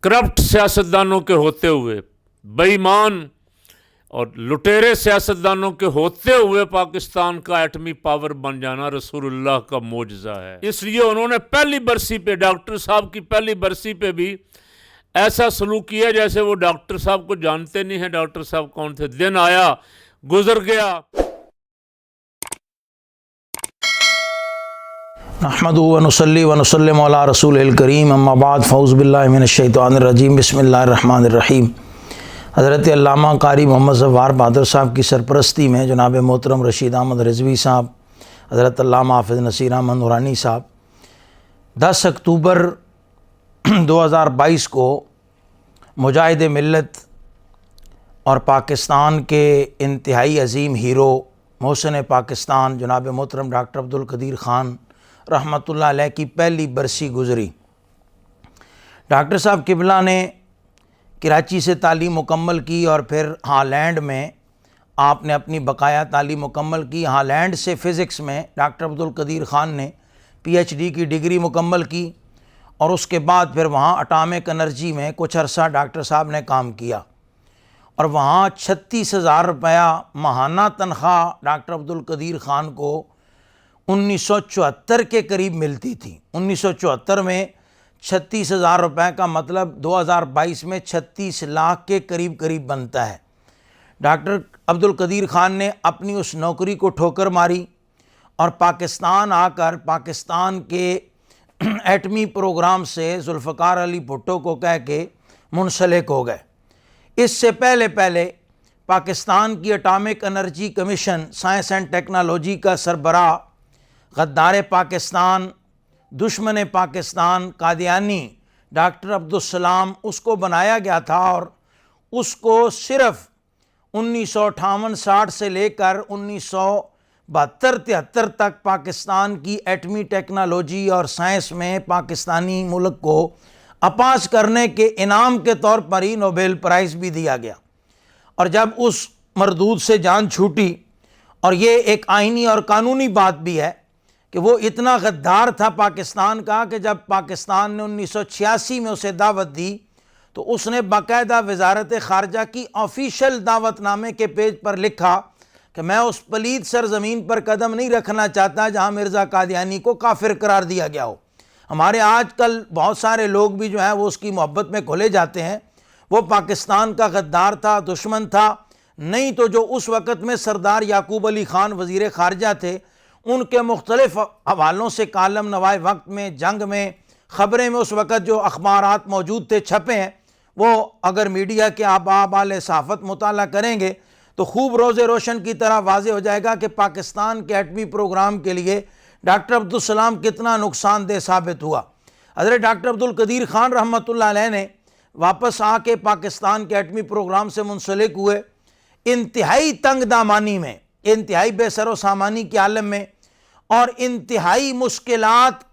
Corrupt सियासतदानों के होते हुए, बेईमान और लुटेरे सियासतदानों के होते हुए पाकिस्तान का एटमी पावर बन जाना रसूलुल्लाह का मोजज़ा है। इसलिए उन्होंने पहली बरसी पे, डॉक्टर साहब की पहली बरसी पे भी ऐसा सलूक किया जैसे वो डॉक्टर साहब को जानते नहीं हैं। डॉक्टर साहब कौन थे? दिन आया, गुजर गया। नहमदुहु व नुसल्ली व नुसल्लिमु अला रसूलिल करीम, अम्मा बाद, फ़ऊज़ु बिल्लाहि मिनश शैतानिर रजीम, बिस्मिल्लाहिर रहमानिर रहीम। हज़रत अल्लामा कारी मोहम्मद ज़फ़्फ़ार बहादुर साहब की सरपरस्ती में जनाब मोहतरम रशीद अहमद रिज़वी साहब, हज़रत अल्लामा हाफ़िज़ नसीर अहमद नूरानी साहब 10 अक्टूबर 2022 को मुजाहिद मिल्लत और पाकिस्तान के इंतहाई अजीम हीरो मोहसिन पाकिस्तान जनाब मोहतरम डॉक्टर अब्दुल कदीर ख़ान रहमतुल्लाह अलैह की पहली बरसी गुज़री। डॉक्टर साहब किबला ने कराची से तालीम मुकम्मल की और फिर हॉलैंड में आपने अपनी बकाया तालीम मुकम्मल की। हॉलैंड से फ़िज़िक्स में डॉक्टर अब्दुल कदीर ख़ान ने PhD की डिग्री मुकम्मल की और उसके बाद फिर वहाँ एटॉमिक एनर्जी में कुछ अरसा डॉक्टर साहब ने काम किया और वहाँ 36,000 रुपया माहाना तनख्वाह डॉक्टर अब्दुल कदीर ख़ान को 1974 के करीब मिलती थी। 1974 में 36,000 रुपये का मतलब 2022 में 36 लाख के करीब करीब बनता है। डॉक्टर अब्दुल कदीर ख़ान ने अपनी उस नौकरी को ठोकर मारी और पाकिस्तान आकर पाकिस्तान के एटमी प्रोग्राम से जुल्फ़िकार अली भुट्टो को कह के मुंसलिक हो गए। इससे पहले पाकिस्तान की atomic energy commission science and technology का सरबराह गद्दार पाकिस्तान, दुश्मन पाकिस्तान, कादियानी डॉक्टर अब्दुल सलाम उसको बनाया गया था और उसको सिर्फ़ 1958-60 से लेकर 1972-73 तक पाकिस्तान की एटमी टेक्नोलॉजी और साइंस में पाकिस्तानी मुल्क को अपास करने के इनाम के तौर पर ही नोबेल प्राइज़ भी दिया गया। और जब उस मरदूद से जान छूटी, और ये एक आइनी और कानूनी बात भी है कि वो इतना गद्दार था पाकिस्तान का कि जब पाकिस्तान ने 1986 में उसे दावत दी तो उसने बाकायदा वजारत ख़ारजा की ऑफिशियल दावतनामे के पेज पर लिखा कि मैं उस पलीद सरज़मीन पर कदम नहीं रखना चाहता जहाँ मिर्ज़ा कादियानी को काफिर करार दिया गया हो। हमारे आजकल बहुत सारे लोग भी जो हैं वो उसकी मोहब्बत में घुले जाते हैं। वो पाकिस्तान का गद्दार था, दुश्मन था। नहीं तो जो उस वक़्त में सरदार याकूब अली ख़ान वज़ीर ख़ारजा थे, उनके मुख्तलिफ़ हवालों से कालम नवाए वक्त में, जंग में, ख़बरें में उस वक़्त जो अखबारात मौजूद थे, छपे हैं, वो अगर मीडिया के आबाल सहाफ़त मुताला करेंगे तो खूब रोज़े रोशन की तरह वाज़े हो जाएगा कि पाकिस्तान के एटमी प्रोग्राम के लिए डॉक्टर अब्दुल सलाम कितना नुकसानदेह साबित हुआ। हज़रत डॉक्टर अब्दुल कदीर ख़ान रहमतुल्लाह अलैह ने वापस आके पाकिस्तान के एटमी प्रोग्राम से मुंसलिक हुए। इंतहाई तंग दामानी में, इंतहाई बेसरो सामानी के आलम में और इंतहाई मुश्किलात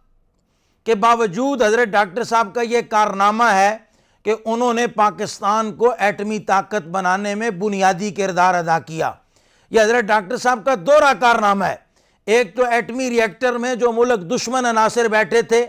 के बावजूद हज़रत डॉक्टर साहब का ये कारनामा है कि उन्होंने पाकिस्तान को एटमी ताकत बनाने में बुनियादी किरदार अदा किया। यह हज़रत डॉक्टर साहब का दोहरा कारनामा है। एक तो एटमी रिएक्टर में जो मुल्क दुश्मन अनासर बैठे थे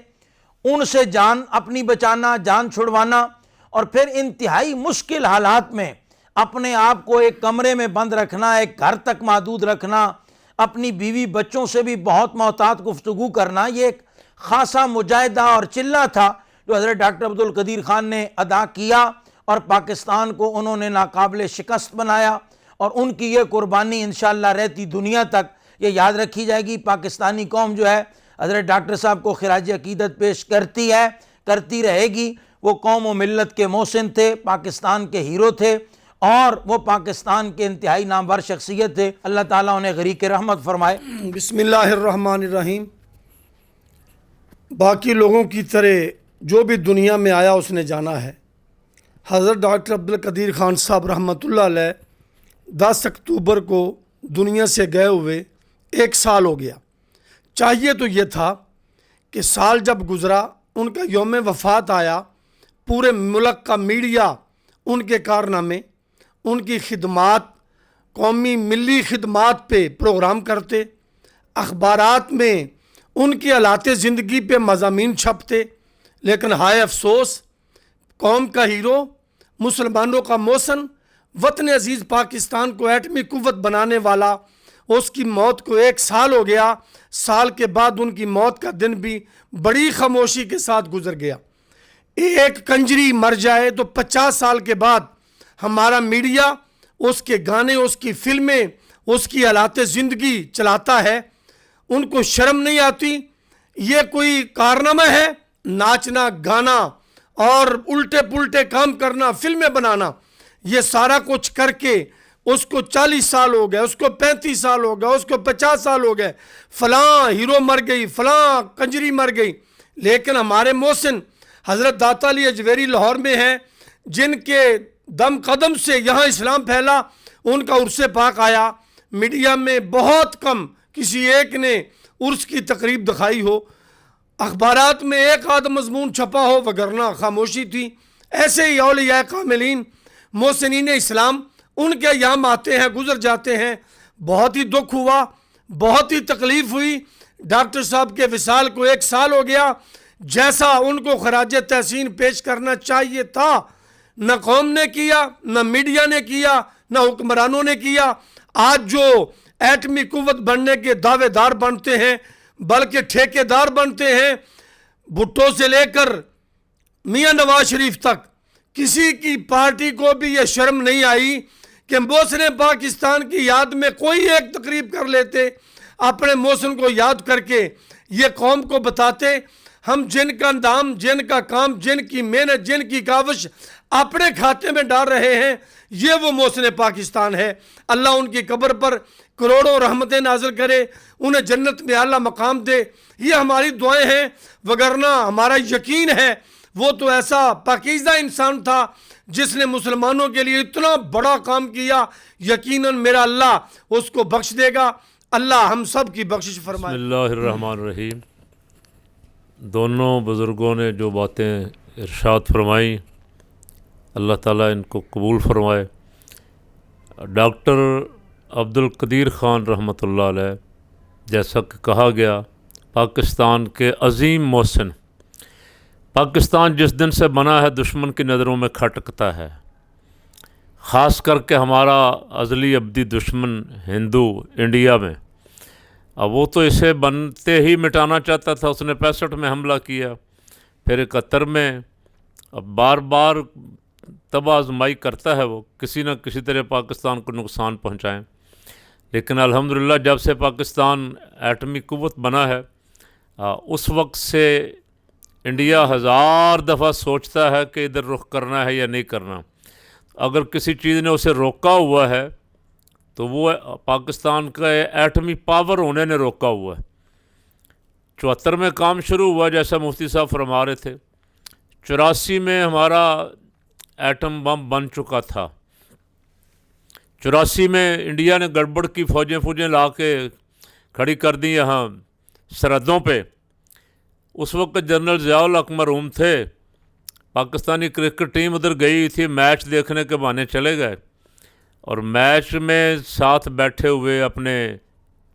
उनसे जान अपनी बचाना, जान छुड़वाना, और फिर इंतहाई मुश्किल हालात में अपने आप को एक कमरे में बंद रखना, एक घर तक महदूद रखना, अपनी बीवी बच्चों से भी बहुत मोहतात गुफ्तगू करना। ये एक खासा मुजाहिदा और चिल्ला था जो हज़रत डॉक्टर अब्दुल कदीर ख़ान ने अदा किया और पाकिस्तान को उन्होंने नाकाबिल शिकस्त बनाया। और उनकी ये कुर्बानी इंशाअल्लाह रहती दुनिया तक ये याद रखी जाएगी। पाकिस्तानी कौम जो है हज़रत डॉक्टर साहब को खिराज अकीदत पेश करती है, करती रहेगी। वो कौम व मिल्लत के मोहसिन थे, पाकिस्तान के हीरो थे और वो पाकिस्तान के इंतहाई नामवर शख्सियत थे। अल्लाह ताला उन्हें गरीक रहमत फरमाए। बिस्मिल्लाहिर्रहमानिर्रहीम। बाकी लोगों की तरह जो भी दुनिया में आया उसने जाना है। हज़रत डॉक्टर अब्दुल कदीर ख़ान साहब रहमतुल्लाह अलैह 10 अक्टूबर को दुनिया से गए हुए 1 साल हो गया। चाहिए तो ये था कि साल जब गुज़रा, उनका यौम वफ़ात आया, पूरे मुल्क का मीडिया उनके कारनामे, उनकी खिदमात, कौमी मिली खिदमात पे प्रोग्राम करते, अखबारात में उनकी हालात ज़िंदगी पे मज़ामीन छपते। लेकिन हाय अफसोस, قوم کا ہیرو، مسلمانوں کا محسن، وطن عزیز پاکستان کو ایٹمی قوت بنانے والا، اس کی موت کو 1 سال ہو گیا۔ سال کے بعد ان کی موت کا دن بھی بڑی خاموشی کے ساتھ گزر گیا۔ ایک کنجری مر جائے تو 50 سال کے بعد ہمارا میڈیا اس کے گانے، اس کی فلمیں، اس کی حالات زندگی چلاتا ہے۔ ان کو شرم نہیں آتی؟ یہ کوئی کارنامہ ہے؟ ناچنا، گانا اور الٹے پلٹے کام کرنا، فلمیں بنانا، یہ سارا کچھ کر کے اس کو 40 سال ہو گئے، اس کو 35 سال ہو گئے، اس کو 50 سال ہو گئے، فلاں ہیرو مر گئی، فلاں کنجری مر گئی۔ لیکن ہمارے محسن حضرت داتا علی اجویری لاہور میں ہیں، جن کے دم قدم سے یہاں اسلام پھیلا، ان کا عرس پاک آیا۔ میڈیا میں بہت کم کسی ایک نے عرس کی تقریب دکھائی ہو، اخبارات میں ایک آدھ مضمون چھپا ہو، وگرنہ خاموشی تھی۔ ایسے ہی اولیاء کاملین، محسنین اسلام، ان کے یہاں آتے ہیں، گزر جاتے ہیں۔ بہت ہی دکھ ہوا، بہت ہی تکلیف ہوئی۔ ڈاکٹر صاحب کے وصال کو 1 سال ہو گیا۔ جیسا ان کو خراج تحسین پیش کرنا چاہیے تھا، نہ قوم نے کیا، نہ میڈیا نے کیا، نہ حکمرانوں نے کیا۔ آج جو ایٹمی قوت بننے کے دعوے دار بنتے ہیں، بلکہ ٹھیکے دار بنتے ہیں، بھٹو سے لے کر میاں نواز شریف تک، کسی کی پارٹی کو بھی یہ شرم نہیں آئی کہ محسن پاکستان کی یاد میں کوئی ایک تقریب کر لیتے، اپنے محسن کو یاد کر کے یہ قوم کو بتاتے۔ ہم جن کا نام، جن کا کام، جن کی محنت، جن کی کاوش اپنے کھاتے میں ڈال رہے ہیں، یہ وہ محسن پاکستان ہے۔ اللہ ان کی قبر پر کروڑوں رحمتیں نازل کرے، انہیں جنت میں اعلیٰ مقام دے، یہ ہماری دعائیں ہیں۔ وگرنہ ہمارا یقین ہے وہ تو ایسا پاکیزہ انسان تھا جس نے مسلمانوں کے لیے اتنا بڑا کام کیا، یقیناً میرا اللہ اس کو بخش دے گا۔ اللہ ہم سب کی بخشش فرمائے۔ بسم اللہ الرحمن الرحیم۔ دونوں بزرگوں نے جو باتیں ارشاد فرمائیں، اللہ تعالیٰ ان کو قبول فرمائے۔ ڈاکٹر عبدالقدیر خان رحمۃ اللہ علیہ، جیسا کہ کہا گیا، پاکستان کے عظیم محسن۔ پاکستان جس دن سے بنا ہے دشمن کی نظروں میں کھٹکتا ہے، خاص کر کے ہمارا ازلی ابدی دشمن ہندو انڈیا میں۔ اب وہ تو اسے بنتے ہی مٹانا چاہتا تھا، اس نے 65 میں حملہ کیا، پھر 71 میں، اب بار بار تباہ آزمائی کرتا ہے وہ، کسی نہ کسی طرح پاکستان کو نقصان پہنچائیں۔ لیکن الحمدللہ جب سے پاکستان ایٹمی قوت بنا ہے، اس وقت سے انڈیا 1000 دفعہ سوچتا ہے کہ ادھر رخ کرنا ہے یا نہیں کرنا۔ اگر کسی چیز نے اسے روکا ہوا ہے تو وہ پاکستان کا ایٹمی پاور ہونے نے روکا ہوا ہے۔ 74 میں کام شروع ہوا، جیسا مفتی صاحب فرما رہے تھے۔ 84 میں ہمارا ایٹم بم بن چکا تھا۔ 84 میں انڈیا نے گڑبڑ کی، فوجیں لا کے کھڑی کر دی یہاں سرحدوں پہ۔ اس وقت جنرل ضیاء الحق مرحوم تھے، پاکستانی کرکٹ ٹیم ادھر گئی تھی، میچ دیکھنے کے بہانے چلے گئے، اور میچ میں ساتھ بیٹھے ہوئے اپنے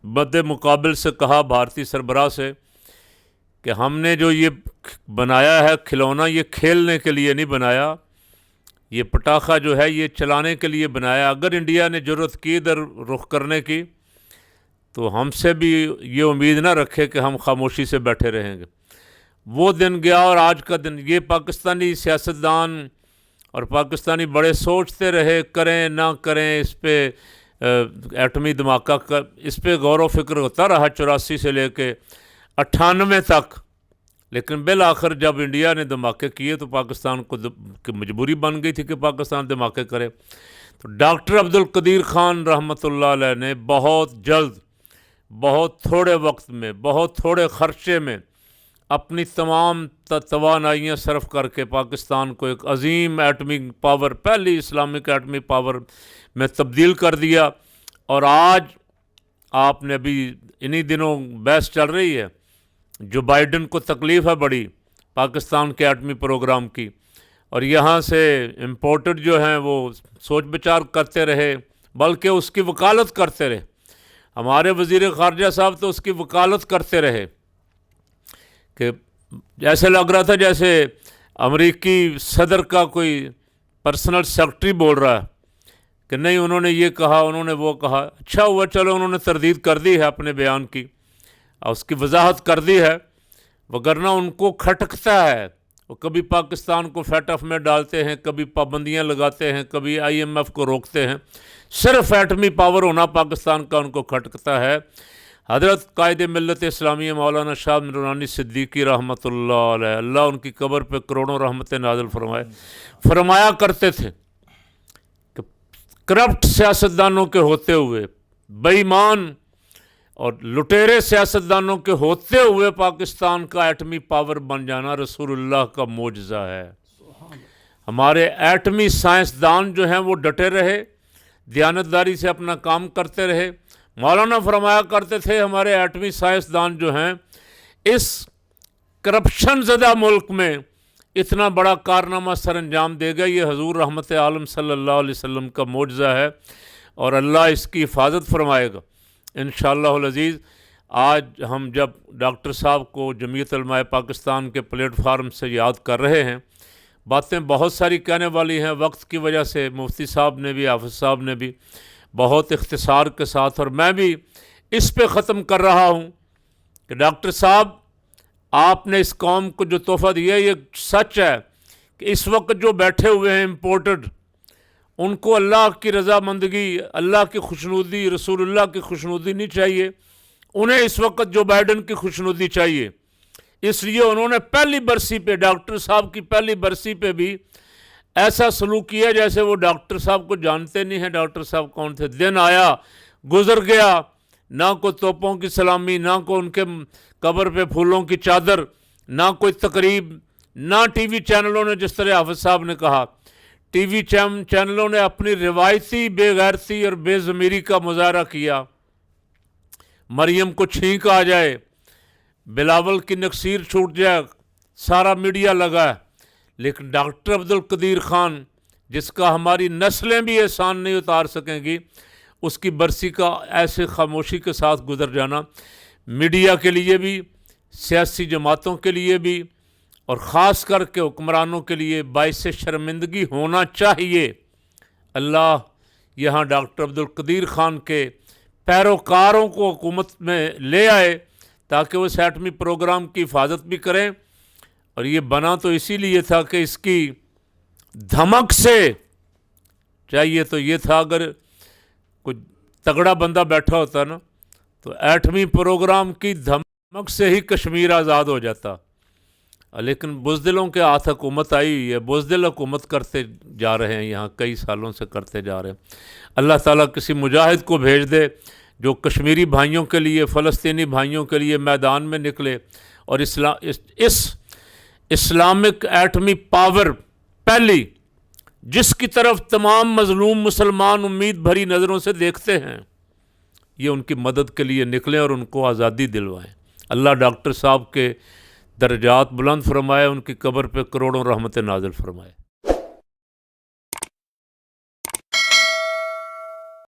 مد مقابل سے کہا، بھارتی سربراہ سے، کہ ہم نے جو یہ بنایا ہے کھلونا، یہ کھیلنے کے لیے نہیں بنایا، یہ پٹاخہ جو ہے یہ چلانے کے لیے بنایا۔ اگر انڈیا نے جرأت کی ادھر رخ کرنے کی تو ہم سے بھی یہ امید نہ رکھے کہ ہم خاموشی سے بیٹھے رہیں گے۔ وہ دن گیا، اور آج کا دن یہ پاکستانی سیاستدان اور پاکستانی بڑے سوچتے رہے، کریں نہ کریں اس پہ ایٹمی دھماکہ کا، اس پہ غور و فکر ہوتا رہا 84 سے لے کے 98 تک۔ لیکن بالآخر جب انڈیا نے دھماکے کیے تو پاکستان کو مجبوری بن گئی تھی کہ پاکستان دھماکے کرے۔ تو ڈاکٹر عبدالقدیر خان رحمۃ اللہ علیہ نے بہت جلد، بہت تھوڑے وقت میں، بہت تھوڑے خرچے میں اپنی تمام توانائیاں صرف کر کے پاکستان کو ایک عظیم ایٹمی پاور، پہلی اسلامک ایٹمی پاور میں تبدیل کر دیا۔ اور آج آپ نے ابھی انہی دنوں بحث چل رہی ہے، جو بائیڈن کو تکلیف ہے بڑی پاکستان کے ایٹمی پروگرام کی، اور یہاں سے امپورٹڈ جو ہیں وہ سوچ بچار کرتے رہے، بلکہ اس کی وکالت کرتے رہے۔ ہمارے وزیر خارجہ صاحب تو اس کی وکالت کرتے رہے کہ ایسے لگ رہا تھا جیسے अमरीकी सदर का कोई पर्सनल सेक्रेटरी बोल रहा है कि नहीं उन्होंने ये कहा, उन्होंने वो कहा। अच्छा हुआ, चलो उन्होंने तरदीद कर दी है अपने बयान की और उसकी वजाहत कर दी है, वगरना उनको खटकता है। वो कभी पाकिस्तान को फैटफ में डालते हैं, कभी पाबंदियां लगाते हैं, कभी IMF को रोकते हैं। सिर्फ एटमी पावर होना पाकिस्तान का उनको खटकता है। हज़रत कायद मिल्लत इस्लामी मौलाना शाह नूरानी सिद्दीकी रहमतुल्लाह अलैह, अल्लाह उनकी कब्र पे करोड़ों रहमतें नाज़िल फरमाए, फरमाया करते थे कि करप्ट सियासतदानों के होते हुए, बेईमान और लुटेरे सियासतदानों के होते हुए पाकिस्तान का एटमी पावर बन जाना रसूलुल्लाह का मोजज़ा है। हमारे एटमी साइंसदान जो हैं वो डटे रहे, दियानतदारी से अपना काम करते रहे। मौलाना फरमाया करते थे हमारे एटमी साइंसदान जो हैं इस करप्शन ज़दा मुल्क में इतना बड़ा कारनामा सर अंजाम देगा, ये हजूर रहमत आलम सल्लल्लाहु अलैहि वसल्लम का मोजज़ा है और अल्लाह इसकी हिफाजत फरमाएगा इंशाअल्लाहुल अज़ीज़। आज हम जब डॉक्टर साहब को जमीयत उलमाए पाकिस्तान के प्लेटफार्म से याद कर रहे हैं, बातें बहुत सारी कहने वाली हैं, वक्त की वजह से मुफ्ती साहब ने भी, हाफिज़ साहब ने भी बहुत इख्तिसार के साथ, और मैं भी इस पे ख़त्म कर रहा हूँ कि डॉक्टर साहब आपने इस कौम को जो तोहफ़ा दिया, ये सच है कि इस वक्त जो बैठे हुए हैं इम्पोर्टेड, उनको अल्लाह की रज़ामंदगी, अल्लाह की खुशनुदी, रसूलुल्लाह की खुशनुदी नहीं चाहिए, उन्हें इस वक्त जो बाइडन की खुशनुदी चाहिए। इसलिए उन्होंने पहली बरसी पे, डॉक्टर साहब की पहली बरसी पे भी ऐसा सलूक किया जैसे वो डॉक्टर साहब को जानते नहीं हैं। डॉक्टर साहब कौन थे? दिन आया गुजर गया, ना कोई तोपों की सलामी, ना कोई उनके कब्र पे फूलों की चादर, ना कोई तकरीब, ना टीवी चैनलों ने, जिस तरह हाफिज़ साहब ने कहा, टीवी चैनलों ने अपनी रिवायती बेगैरती और बेज़मीरी का मुजाहरा किया। मरियम को छींक आ जाए, बिलावल की नक्सीर छूट जाए, सारा मीडिया लगा है। लेकिन डॉक्टर अब्दुल कदीर ख़ान, जिसका हमारी नस्लें भी एहसान नहीं उतार सकेंगी, उसकी बरसी का ऐसे खामोशी के साथ गुजर जाना मीडिया के लिए भी, सियासी जमातों के लिए भी और ख़ास करके हुक्मरानों के लिए बाइस शर्मिंदगी होना चाहिए। अल्लाह यहाँ डॉक्टर अब्दुल कदीर ख़ान के पैरोकारों को हुकूमत में ले आए ताकि वो इस एटमी प्रोग्राम की हिफाजत भी करें। और ये बना तो इसीलिए था कि इसकी धमक से, चाहिए तो ये था अगर कोई तगड़ा बंदा बैठा होता ना तो एटमी प्रोग्राम की धमक से ही कश्मीर आज़ाद हो जाता। लेकिन बुज़दिलों के हाथ हुकूमत आई हुई है, बुज़दिल हुकूमत करते जा रहे हैं, यहाँ कई सालों से करते जा रहे हैं। अल्लाह ताला किसी मुजाहिद को भेज दे जो कश्मीरी भाइयों के लिए, फ़लस्तीनी भाइयों के लिए मैदान में निकले और इस इस्लामिक एटमी पावर पहली, जिसकी तरफ तमाम मज़लूम मुसलमान उम्मीद भरी नज़रों से देखते हैं, ये उनकी मदद के लिए निकलें और उनको आज़ादी दिलवाएं। अल्लाह डॉक्टर साहब के दर्जात बुलंद फरमाए, उनकी कब्र पे करोड़ों रहमतें नाज़िल फरमाए।